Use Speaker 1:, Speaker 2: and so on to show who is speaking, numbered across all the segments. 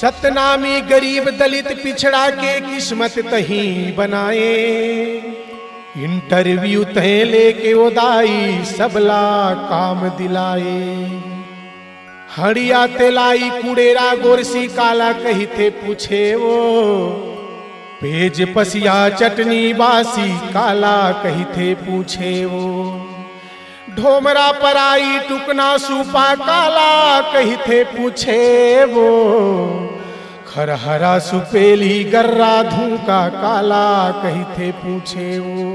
Speaker 1: सतनामी गरीब दलित पिछड़ा के किस्मत तही बनाए। इंटरव्यू तय लेके ओदाई सबला काम दिलाए। हड़िया तेलाई कुड़ेरा गोरसी काला कही थे पूछे वो। पेज पसिया चटनी बासी काला कही थे पूछे वो। ढोमरा पराई टुकना सूपा काला कही थे पूछे वो। खरहरा सुपेली गर्रा धूका काला कही थे पूछे वो।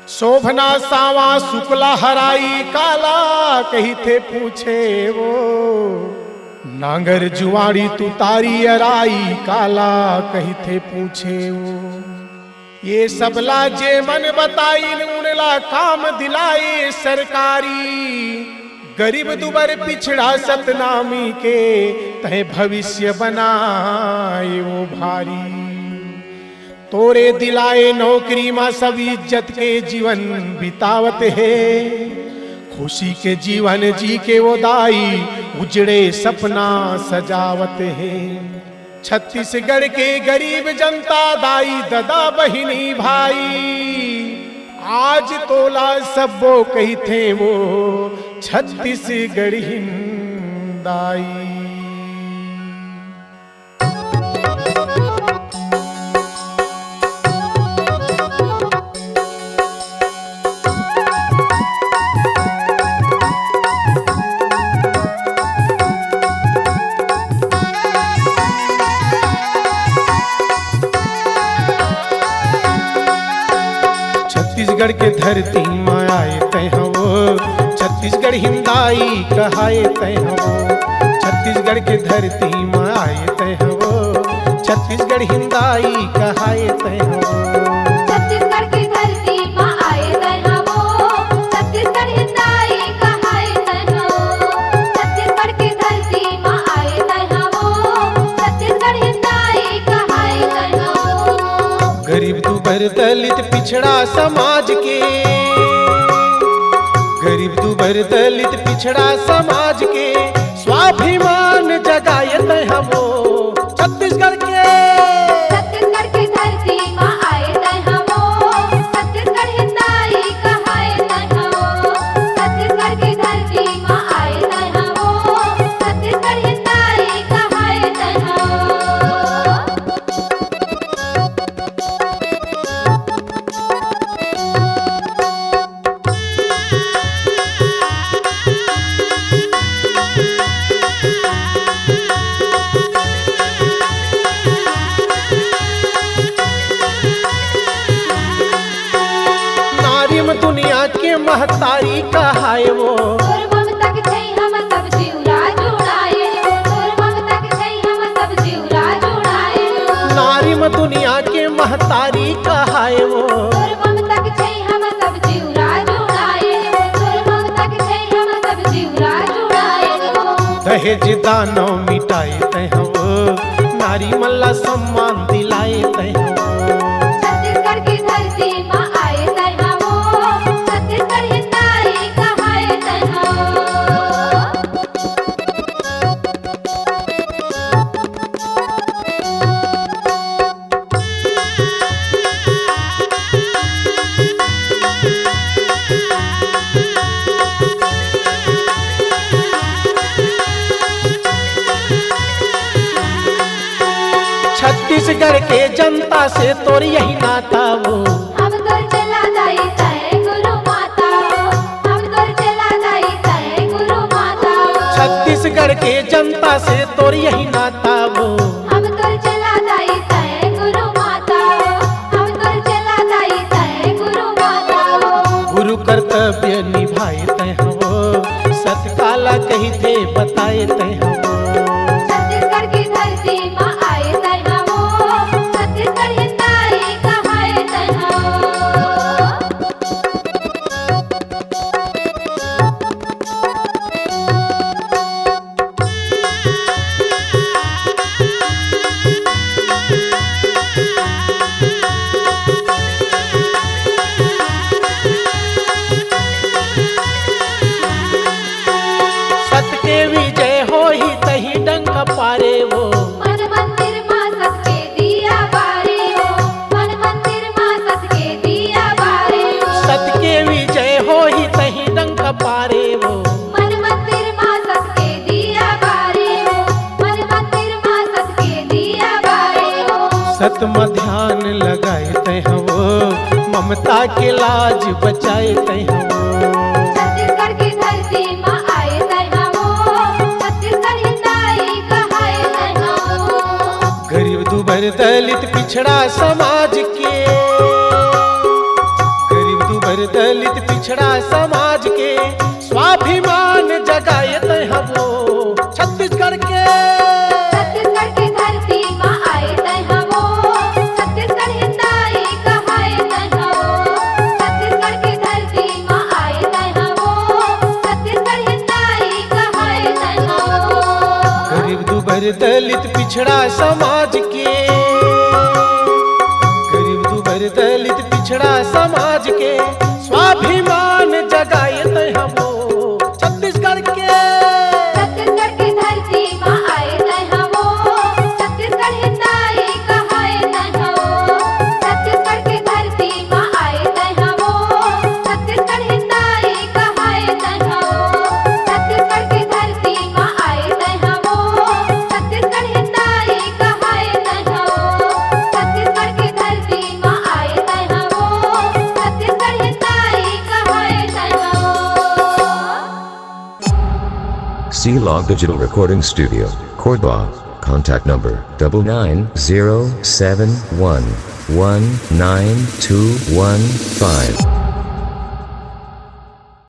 Speaker 1: शोभना सावा शुक्ला हराई काला कही थे पूछे वो। नांगर जुआड़ी तुतारी अराई काला कही थे पूछे वो। ये सबला जे मन बताई उनला काम दिलाए सरकारी। गरीब दुबर पिछड़ा सतनामी के तय भविष्य बनाए वो भारी। तोरे दिलाए नौकरी मां सब इज्जत के जीवन बितावत है। खुशी के जीवन जी के वो दाई उजड़े सपना सजावत है। छत्तीसगढ़ के गरीब जनता दाई ददा बहिनी भाई। आज तोला सबो कही थे वो छत्तीसगढ़ हिंदाई। छत्तीसगढ़ के धरती में आए तय वो। छत्तीसगढ़ हिंदाई कहाए तय वो। छत्तीसगढ़ के धरती में आए तय वो। छत्तीसगढ़ हिंदाई कहाए तय वो।
Speaker 2: छत्तीसगढ़ की धरती मां आए तय वो। छत्तीसगढ़ हिंदाई कहाए तय वो। छत्तीसगढ़ की धरती मां आए तय वो। छत्तीसगढ़ हिंदाई कहाए तय वो।
Speaker 1: गरीब दुबर दलित पिछड़ा समाज के। गरीब दुबर दलित पिछड़ा समाज के स्वाभिमान जगाए तय वो। छत्तीसगढ़ के
Speaker 2: छत्तीसगढ़ की धरती मां आए तय वो। छत्तीसगढ़ हिंदाई कहाए तय वो। छत्तीसगढ़ की धरती मां आए तय वो। छत्तीसगढ़ हिंदाई कहाए तय वो।
Speaker 1: दुनिया के महतारी कहाए वो।
Speaker 2: तोर ममता के छै हम सब जीवरा जुड़ाए। तोर ममता के छै हम सब जीवरा जुड़ाए।
Speaker 1: नारी में दुनिया के महतारी कहाए वो।
Speaker 2: तोर ममता के छै हम सब जीवरा जुड़ाए। तोर ममता के छै हम सब जीवरा जुड़ाए।
Speaker 1: दहेज दानो मिटाए तय वो। नारी मल्ला सम्मान दिलाए तय वो।
Speaker 2: छत्तीसगढ़ की धरती मां आए तय वो। छत्तीसगढ़ हिंदाई कहाए तय वो।
Speaker 1: छत्तीसगढ़ के जनता से तोर यही नाता वो।
Speaker 2: हम तोर चला दाई तय गुरु माता। हम तोर चला दाई तय गुरु माता।
Speaker 1: छत्तीसगढ़ के जनता से तोर यही नाता वो।
Speaker 2: हम तोर चला दाई तय गुरु माता। हम तोर चला दाई तय गुरु माता।
Speaker 1: गुरु कर्तव्य निभाए तय वो। सतकाला कही थे बताए तय वो।
Speaker 2: छत्तीसगढ़ की धरती मां आए तय वो। छत्तीसगढ़ हिंदाई कहाए तय वो।
Speaker 1: सत्य के विजय हो ही सतमा ध्यान लगाए तै हवो, ममता के लाज बचाए तै हवो।
Speaker 2: छत्तीसगढ़ की धरती माँ आए तै हवो, छत्तीसगढ़ हिंदाई कहाए तै हवो।
Speaker 1: गरीब दुबर दलित पिछड़ा समाज के, गरीब दुबर दलित पिछड़ा समाज के स्वाभिमान जगाए तै हवो। छत्तीसगढ़ के
Speaker 2: छत्तीसगढ़ की धरती माँ आए तै हवो, छत्तीसगढ़ हिंदाई कहाए तै हवो। छत्तीसगढ़ की धरती माँ आए तै हवो, छत्तीसगढ़ हिंदाई कहाए तै हवो।
Speaker 1: गरीब दुबर दलित पिछड़ा समाज के, गरीब दुबर दलित पिछड़ा समाज के स्वाभिमान जगाए तै हवो। छत्तीसगढ़ के
Speaker 2: छत्तीसगढ़ की धरती माँ आए तै हवो, छत्तीसगढ़ हिंदाई कहाए तै हवो। छत्तीसगढ़ की धरती माँ आए तै हवो, छत्तीसगढ़ हिंदाई कहाए तै हवो। छत्तीसगढ़ की धरती माँ आए तै हवो, छत्तीसगढ़ हिंदाई कहाए तै हवो। छत्तीसगढ़ की धरती माँ आए तै हवो, छत्तीसगढ़ हिंदाई कहाए तै हवो।
Speaker 3: C-Log Digital Recording Studio, Cordoba. Contact number 99071192115.